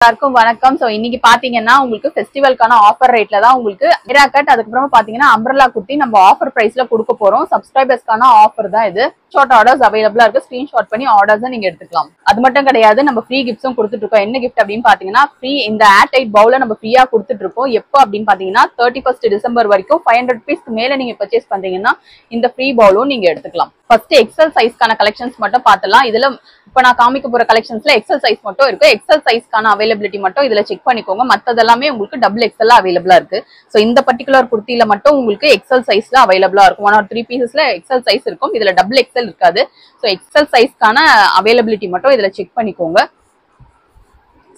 எல்லாருக்கும் வணக்கம். சோ இன்னைக்கு பாத்தீங்கன்னா உங்களுக்கு ஃபெஸ்டிவல்கான ஆஃபர் ரேட்ல தான் உங்களுக்கு மீரா கட் அதுக்கப்புறமா பாத்தீங்கன்னா அம்ப்ரெல்லா குர்த்தி நம்ம ஆஃபர் பிரைஸ்ல கொடுக்க போறோம். சப்ஸ்கிரைபர்ஸ்க்கான ஆஃபர் தான் இது. ஷார்ட் ஆர்டர்ஸ் அவைலபிளா இருக்கு. ஸ்கிரீன்ஷாட் பண்ணி ஆர்டர்ஸ் நீங்க எடுத்துக்கலாம். அது மட்டும் கிடையாது, நம்ம ஃப்ரீ கிஃப்ட்ஸும் கொடுத்துட்டு இருக்கோம். என்ன கிஃப்ட் அப்படின்னு பாத்தீங்கன்னா ஃப்ரீ இந்த ஏர் டைட் பவுல நம்ம ஃப்ரீயா கொடுத்துட்டு இருக்கோம். எப்போ அப்படின்னு பாத்தீங்கன்னா 31st டிசம்பர் வரைக்கும் 500 rupees மேல நீங்க பர்ச்சேஸ் பண்றீங்கன்னா இந்த ஃப்ரீ பவுலும் நீங்க எடுத்துக்கலாம். ஃபர்ஸ்ட் எக்ஸல் சைஸ்க்கான கலெக்ஷன்ஸ் மட்டும் பார்த்தலாம். இதுல இப்ப நான் காமிக்க போற கலெக்ஷன்ஸ்ல எக்ஸல் சைஸ் மட்டும் இருக்கு. எக்ஸல் சைஸ்க்கான அவைலபிலிட்டி மட்டும் இதுல செக் பண்ணிக்கோங்க. மத்தது எல்லாமே உங்களுக்கு டபுள் எக்ஸல் அவைலபிளா இருக்கு. சோ இந்த பர்டிகுலர் குர்த்தியில மட்டும் உங்களுக்கு எக்ஸல் சைஸ்ல அவைலபிளா இருக்கும். 1 or 3 பீசஸ்ல எக்ஸல் சைஸ் இருக்கும். இதுல டபுள் எக்ஸல் இருக்காது. சோ எக்ஸல் சைஸ்க்கான அவைலபிலிட்டி மட்டும் இதுல செக் பண்ணிக்கோங்க.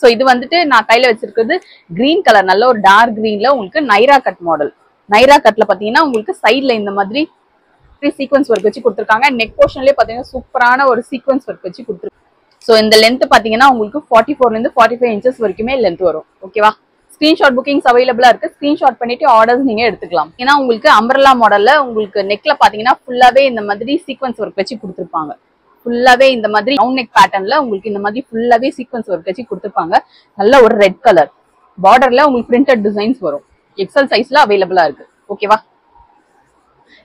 சோ இது வந்துட்டு நான் கையில வச்சிருக்கிறது கிரீன் கலர், நல்ல ஒரு டார்க் கிரீன்ல உங்களுக்கு நைரா கட் மாடல். நைரா கட்ல பாத்தீங்கன்னா உங்களுக்கு சைட்ல இந்த மாதிரி சீக்வன்ஸ் ஒர்க் வச்சு கொடுத்துருக்காங்க. நெக் போர்ஷன்லயே பாத்தீங்கன்னா சூப்பரான ஒரு சீக்வன்ஸ் ஒர்க் வச்சு கொடுத்துருக்காங்க. சோ இந்த லென்த் பாத்தீங்கன்னா உங்களுக்கு 44 ல இருந்து 45 inches வரைக்குமே லென்த் வரும். ஓகேவா? ஸ்கிரீன்ஷாட் புக்கிங்ஸ் அவைலபிளா இருக்கு. ஸ்கிரீன்ஷாட் பண்ணிட்டு ஆர்டர்ஸ் நீங்க எடுத்துக்கலாம். ஏன்னா உங்களுக்கு அம்ப்ரெல்லா மாடல்ல உங்களுக்கு நெக்ல பாத்தீங்கன்னா ஃபுல்லாவே இந்த மாதிரி சீக்வன்ஸ் ஒர்க் வச்சு கொடுத்துருப்பாங்க. ஃபுல்லாவே இந்த மாதிரி ரவுண்ட் நெக் பேட்டர்ன்ல உங்களுக்கு இந்த மாதிரி ஃபுல்லாவே சீக்வன்ஸ் ஒர்க் வச்சு கொடுத்துருப்பாங்க. நல்ல ஒரு ரெட் கலர் பார்டர்ல உங்களுக்கு பிரிண்டட் டிசைன்ஸ் வரும். எக்ஸல் சைஸ்ல அவைலபிளா இருக்கு. ஓகேவா?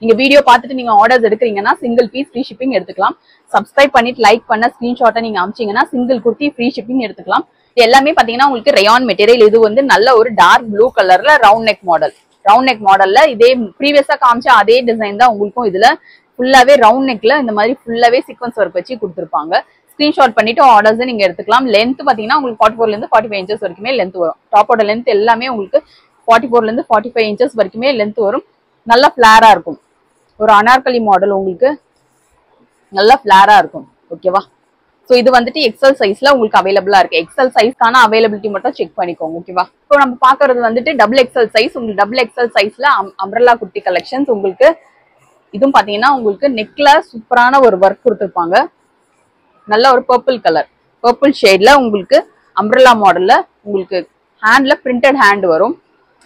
நீங்க வீடியோ பார்த்துட்டு நீங்க ஆர்டர்ஸ் எடுக்கிறீங்கன்னா சிங்கிள் பீஸ் ஃப்ரீ ஷிப்பிங் எடுத்துக்கலாம். சப்ஸ்கிரைப் பண்ணிட்டு லைக் பண்ண ஸ்கிரீன்ஷாட்டை நீங்க அமிச்சீங்கன்னா சிங்கிள் குர்த்தி ஃப்ரீ ஷிப்பிங் எடுத்துக்கலாம். இது எல்லாமே பாத்தீங்கன்னா உங்களுக்கு ரயான் மெட்டீரியல். இது வந்து நல்ல ஒரு டார்க் ப்ளூ கலர்ல round neck model. Round neck மாடல்ல இதே ப்ரீவியஸா காமிச்ச அதே டிசைன் தான் உங்களுக்கும் இதுல ஃபுல்லாவே ரவுண்ட் நெக்ல இந்த மாதிரி ஃபுல்லாவே சீக்வன்ஸ் ஒர்க் வச்சு கொடுத்துருப்பாங்க. ஸ்கிரீன்ஷாட் பண்ணிட்டு ஆர்டர்ஸ் நீங்க எடுத்துக்கலாம். லென்த் பாத்தீங்கன்னா உங்களுக்கு 44 ல இருந்து 45 inches வரைக்குமே லென்த் வரும். டாப்போட லென்த் எல்லாமே உங்களுக்கு 44 ல இருந்து 45 inches வரைக்குமே லென்த் வரும். நல்ல ஃபிளாரா இருக்கும். ஒரு அனார்கலி மாடல் உங்களுக்கு நல்ல ஃபிளாரா இருக்கும். ஓகேவா? சோ இது வந்துட்டு எக்ஸல் சைஸ்ல உங்களுக்கு அவைலபிளா இருக்கு. எக்ஸல் சைஸ்க்கான அவைலபிலிட்டி மட்டும் செக் பண்ணிக்கோங்க. ஓகேவா? இப்போ நம்ம பாக்குறது வந்துட்டு டபுள் எக்ஸல் சைஸ். உங்களுக்கு டபுள் எக்ஸல் சைஸ்ல அம்ப்ரெல்லா குர்த்தி கலெக்ஷன்ஸ் உங்களுக்கு இதுவும் பாத்தீங்கன்னா உங்களுக்கு நெக்ல சூப்பரான ஒரு ஒர்க் கொடுத்துருப்பாங்க. நல்ல ஒரு பர்பிள் கலர், பர்பிள் ஷேட்ல உங்களுக்கு அம்ப்ரெல்லா மாடல்ல உங்களுக்கு ஹேண்ட்ல பிரிண்டட் ஹேண்ட் வரும்.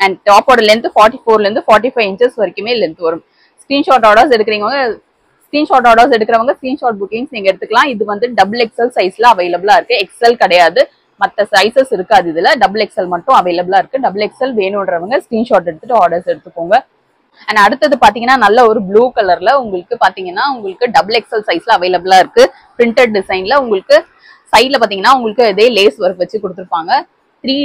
அண்ட் டாப்போட லென்த் 44 ல இருந்து 45 inches வரைக்குமே லென்த் வரும். ஸ்கிரீன்ஷாட் ஆர்டர்ஸ் எடுக்கிறவங்க ஸ்கிரீன்ஷாட் புக்கிங்ஸ் நீங்க எடுத்துக்கலாம். இது வந்து டபுள் எக்ஸல் சைஸ்ல அவைலபிளா இருக்கு. எக்ஸல் கிடையாது, மற்ற சைசஸ் இருக்காது. இதுல டபுள் எக்ஸல் மட்டும் அவைலபிளா இருக்கு. டபுள் எக்ஸல் வேணும்ன்றவங்க ஸ்கிரீன்ஷாட் எடுத்துட்டு ஆர்டர்ஸ் எடுத்துக்கோங்க. அண்ட் அடுத்தது பாத்தீங்கன்னா நல்ல ஒரு ப்ளூ கலர்ல உங்களுக்கு பாத்தீங்கன்னா உங்களுக்கு டபுள் எக்ஸல் சைஸ்ல அவைலபிளா இருக்கு. பிரிண்டட் டிசைன்ல உங்களுக்கு சைட்ல பாத்தீங்கன்னா உங்களுக்கு இதே லேஸ் ஒர்க் வச்சு கொடுத்துருப்பாங்க. 3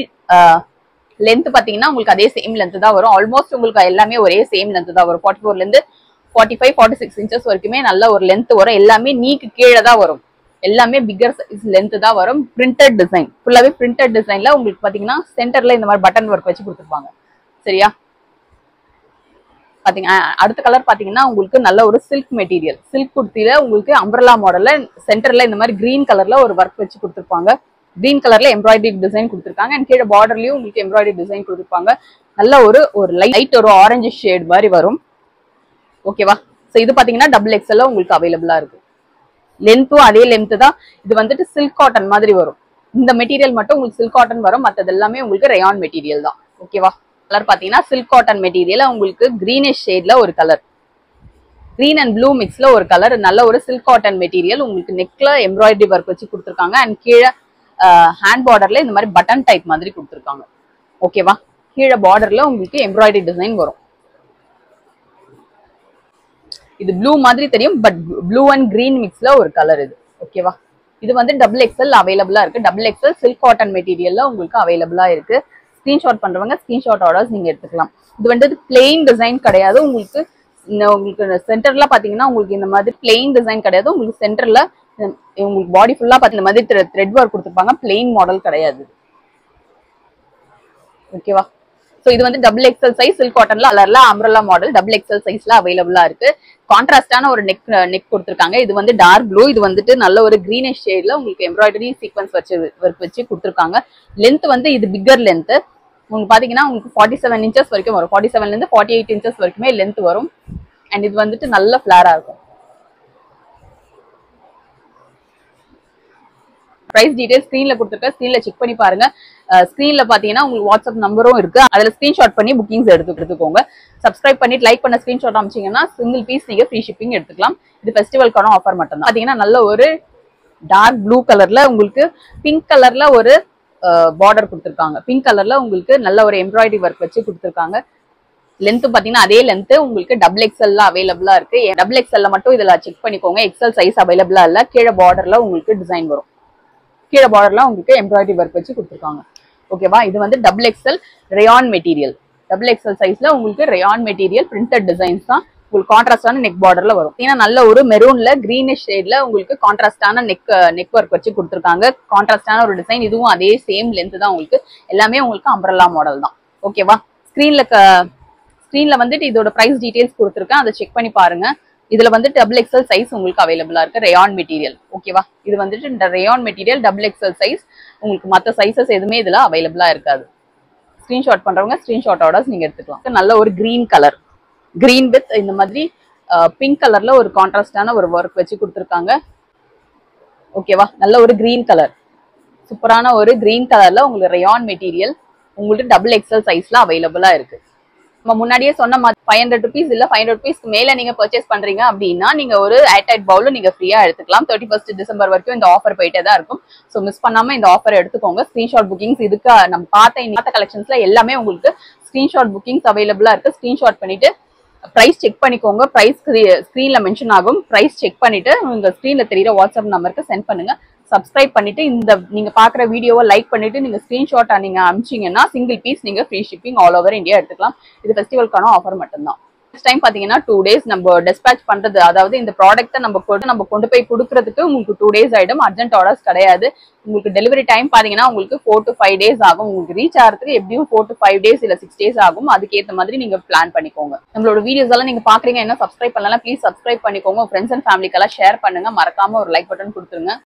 லென்த் பாத்தீங்கன்னா உங்களுக்கு அதே சேம் லென்த் தான் வரும். ஆல்மோஸ்ட் உங்களுக்கு எல்லாமே ஒரே சேம் லென்த் தான் வரும். 44 ல இருந்து 45, 46 inches வரைக்குமே நல்ல ஒரு லென்த் வரும். எல்லாமே நீக்கு கீழே தான் வரும். எல்லாமே பிகர் சைஸ் லென்த் தான் வரும். பிரிண்டட் டிசைன் ஃபுல்லாவே பிரிண்டட் டிசைன்ல உங்களுக்கு பாத்தீங்கன்னா சென்டர்ல இந்த மாதிரி பட்டன் ஒர்க் வச்சு கொடுத்துருப்பாங்க. சரியா? பாத்தீங்க அடுத்த கலர் பாத்தீங்கன்னா உங்களுக்கு நல்ல ஒரு சில்க் மெட்டீரியல். சில்க் குர்த்தியில உங்களுக்கு அம்ப்ரெல்லா மாடல்ல சென்டர்ல இந்த மாதிரி கிரீன் கலர்ல ஒரு ஒர்க் வச்சு கொடுத்துருப்பாங்க. கிரீன் கலர்ல எம்ப்ராய்டரி டிசைன் கொடுத்துருக்காங்க. அண்ட் கீழே பார்டர்லயும் உங்களுக்கு எம்ப்ராய்டரி டிசைன் கொடுத்துருப்பாங்க. நல்ல ஒரு லைட் ஒரு ஆரஞ்சு ஷேட் மாதிரி வரும். ஓகேவா? சோ இது பாத்தீங்கன்னா டபுள் எக்ஸ்எல்ல உங்களுக்கு அவைலபிளா இருக்கு. லென்த்தும் அதே லென்த் தான். இது வந்துட்டு சில்க் காட்டன் மாதிரி வரும். இந்த மெட்டீரியல் மட்டும் உங்களுக்கு சில்க் காட்டன் வரும். மற்றது எல்லாமே உங்களுக்கு ரயான் மெட்டீரியல் தான். ஓகேவா? கலர் பாத்தீங்கன்னா சில்க் காட்டன் மெட்டீரியல் உங்களுக்கு கிரீனிஷ் ஷேட்ல ஒரு கலர், கிரீன் அண்ட் ப்ளூ மிக்ஸ்ல ஒரு கலர். நல்ல ஒரு சில்க் காட்டன் மெட்டீரியல் உங்களுக்கு நெக்ல எம்ப்ராய்டரி ஒர்க் வச்சு கொடுத்துருக்காங்க. அண்ட் கீழே ஹேண்ட் பார்டர்ல இந்த மாதிரி பட்டன் டைப் மாதிரி கொடுத்துருக்காங்க. ஓகேவா? கீழே பார்டர்ல உங்களுக்கு எம்ப்ராய்டரி டிசைன் வரும். இது ப்ளூ மாதிரி தெரியும், பட் ப்ளூ அண்ட் கிரீன் மிக்ஸ்ல ஒரு கலர் இது. ஓகேவா? இது வந்து டபுள் எக்ஸ்எல் அவைலபிளா இருக்கு. டபுள் எக்ஸ்எல் சில்க் காட்டன் மெட்டீரியல்ல உங்களுக்கு அவைலபிளா இருக்கு. ஸ்கிரீன்ஷாட் பண்றவங்க ஸ்கிரீன்ஷாட் ஆர்டர்ஸ் நீங்க எடுத்துக்கலாம். இது வந்து பிளெயின் டிசைன் கிடையாது. உங்களுக்கு சென்டர்ல பாத்தீங்கன்னா உங்களுக்கு இந்த மாதிரி பிளெயின் டிசைன் கிடையாது. உங்களுக்கு சென்டர்ல உங்களுக்கு பாடி ஃபுல்லா பாத்தீங்க இந்த மாதிரி த்ரெட் ஒர்க் கொடுத்துருப்பாங்க. பிளெயின் மாடல் கிடையாது. ஓகேவா? சோ இது வந்து டபுள் எக்ஸல் சைஸ் சில்க் காட்டன்ல கலர்ல அம்ப்ரெல்லா மாடல் டபுள் எக்ஸல் சைஸ்ல அவைலபிளா இருக்கு. கான்ட்ராஸ்டான ஒரு நெக் கொடுத்துருக்காங்க. இது வந்து டார்க் ப்ளூ. இது வந்துட்டு நல்ல ஒரு கிரீனிஷ் ஷேட்ல உங்களுக்கு எம்ப்ராய்டரி சீக்வன்ஸ் ஒர்க் வச்சு கொடுத்துருக்காங்க. லென்த் வந்து இது பிகர் லென்த். உங்களுக்கு பாத்தீங்கன்னா உங்களுக்கு 47 inches வரைக்கும் வரும். 47 ல இருந்து 48 inches வரைக்குமே லென்த் வரும். அண்ட் இது வந்துட்டு நல்ல ஃபிளாரா இருக்கும். பிரைஸ் டீடைல் ஸ்கிரீன்ல கொடுத்துருக்க, ஸ்கிரீன்ல செக் பண்ணி பாருங்க. ஸ்கிரீன்ல பாத்தீங்கன்னா உங்களுக்கு வாட்ஸ்அப் நம்பரும் இருக்கு. அதுல ஸ்கிரீன்ஷாட் பண்ணி புக்கிங்ஸ் எடுத்துக்கோங்க. சப்ஸ்கிரைப் பண்ணிட்டு லைக் பண்ண ஸ்கிரீன்ஷாட் அமிச்சீங்கன்னா சிங்கிள் பீஸ் நீங்க ஃப்ரீ ஷிப்பிங் எடுத்துக்கலாம். இது ஃபெஸ்டிவல்கான ஆஃபர் மட்டும் தான். பாத்தீங்கன்னா நல்ல ஒரு டார்க் ப்ளூ கலர்ல உங்களுக்கு பிங்க் கலர்ல ஒரு பார்டர் கொடுத்துருக்காங்க. பிங்க் கலர்ல உங்களுக்கு நல்ல ஒரு எம்ப்ராய்டரி ஒர்க் வச்சு கொடுத்துருக்காங்க. லென்த் பாத்தீங்கன்னா அதே லென்த் உங்களுக்கு டபுள் எக்ஸ்எல் அவைலபிளா இருக்கு. டபுள் எக்ஸ்எல் மட்டும் இதுல செக் பண்ணிக்கோங்க. எக்ஸ்எல் சைஸ் அவைலபிளா இல்ல. கீழே பார்டர்ல உங்களுக்கு டிசைன் வரும். கீழே பார்டர்ல உங்களுக்கு எம்ப்ராய்டரி ஒர்க் வச்சு கொடுத்துருக்காங்க. ஓகேவா? இது வந்து double XL rayon material. Double XL சைஸ்ல உங்களுக்கு ரேயான் மெட்டீரியல் பிரிண்டட் டிசைன்ஸ் தான் உங்களுக்கு கான்ட்ராஸ்டான நெக் பார்டர்ல வரும். ஏன்னா நல்ல ஒரு மெரூன்ல கிரீனிஷ் ஷேட்ல உங்களுக்கு கான்ட்ராஸ்டான நெக் ஒர்க் வச்சு கொடுத்துருக்காங்க. கான்ட்ராஸ்டான ஒரு டிசைன். இதுவும் அதே சேம் லென்த் தான் உங்களுக்கு. எல்லாமே உங்களுக்கு அம்பரல்லா மாடல் தான். ஓகேவா? ஸ்கிரீன்ல வந்துட்டு இதோட பிரைஸ் டீடைல்ஸ் கொடுத்துருக்கேன். அதை செக் பண்ணி பாருங்க. இதுல வந்து டபுள் எக்ஸ்எல் சைஸ் உங்களுக்கு அவைலபிளா இருக்கு. Rayon material. ஓகேவா? இது வந்துட்டு இந்த rayon material double XL size. உங்களுக்கு மற்ற சைசஸ் எதுவுமே இதுல அவைலபிளா இருக்காது. ஸ்கிரீன்ஷாட் பண்றவங்க ஸ்கிரீன்ஷாட்டோட நீங்க எடுத்துக்கலாம். நல்ல ஒரு கிரீன் கலர், கிரீன் வித் இந்த மாதிரி பிங்க் கலர்ல ஒரு கான்ட்ராஸ்டான ஒரு ஒர்க் வச்சு கொடுத்துருக்காங்க. ஓகேவா? நல்ல ஒரு கிரீன் கலர், சூப்பரான ஒரு கிரீன் கலர்ல உங்களுக்கு ரேயான் மெட்டீரியல் உங்களுக்கு டபுள் எக்ஸ்எல் சைஸ்ல அவைலபிளா இருக்கு. நம்ம முன்னாடியே சொன்ன மாதிரி 500 rupees இல்ல 500 rupees மேல நீங்க பர்ச்சேஸ் பண்றீங்க அப்படின்னா நீங்க ஒரு ஏர்டைட் பவுல் நீங்க ஃப்ரீயா எடுத்துக்கலாம். 31st December வரைக்கும் இந்த ஆஃபர் போயிட்டே தான் இருக்கும். ஸோ மிஸ் பண்ணாம இந்த ஆஃபர் எடுத்துக்கோங்க. ஸ்கிரீன்ஷாட் புக்கிங்ஸ் இதுக்கு நம்ம பார்த்த கலெக்ஷன்ஸ்ல எல்லாமே உங்களுக்கு ஸ்கிரீன்ஷாட் புக்கிங்ஸ் அவைலபிளா இருக்கு. ஸ்கிரீன்ஷாட் பண்ணிட்டு பிரைஸ் செக் பண்ணிக்கோங்க. பிரைஸ் ஸ்கிரீன்ல மென்ஷன் ஆகும். பிரைஸ் செக் பண்ணிட்டு உங்க ஸ்கிரீன்ல தெரியுற வாட்ஸ்அப் நம்பருக்கு சென்ட் பண்ணுங்க. சப்ஸ்கிரைப் பண்ணிட்டு இந்த நீங்க பாக்குற வீடியோவை லைக் பண்ணிட்டு நீங்க ஸ்கிரீன்ஷாட் நீங்க அனுப்பிச்சீங்கன்னா சிங்கிள் பீஸ் நீங்க free shipping all over India எடுத்துக்கலாம். இது ஃபெஸ்டிவல்கான ஆஃபர் மட்டும்தான். நெக்ஸ்ட் டைம் பாத்தீங்கன்னா 2 days நம்ம டிஸ்பேச் பண்றது, அதாவது இந்த ப்ராடக்ட்டை நம்ம கொண்டு போய் கொடுக்கறதுக்கு உங்களுக்கு 2 days ஆயிடும். அர்ஜென்ட் ஆர்டர்ஸ் கிடையாது. உங்களுக்கு டெலிவரி டைம் பாத்தீங்கன்னா உங்களுக்கு 4 to 5 days ஆகும். உங்களுக்கு ரீச் ஆகிறதுக்கு எப்படியும் 4 to 5 days இல்ல 6 days ஆகும். அதுக்கேற்ற மாதிரி நீங்க பிளான் பண்ணிக்கோங்க. நம்மளோட வீடியோஸ் எல்லாம் நீங்க பாக்குறீங்க, என்ன சப்ஸ்கிரைப் பண்ணலாம் ப்ளீஸ் சப்ஸ்கிரைப் பண்ணிக்கோங்க. ஃப்ரெண்ட்ஸ் அண்ட் ஃபேமிலிக்கெல்லாம் ஷேர் பண்ணுங்க. மறக்காம ஒரு லைக் பட்டன் கொடுத்துருங்க.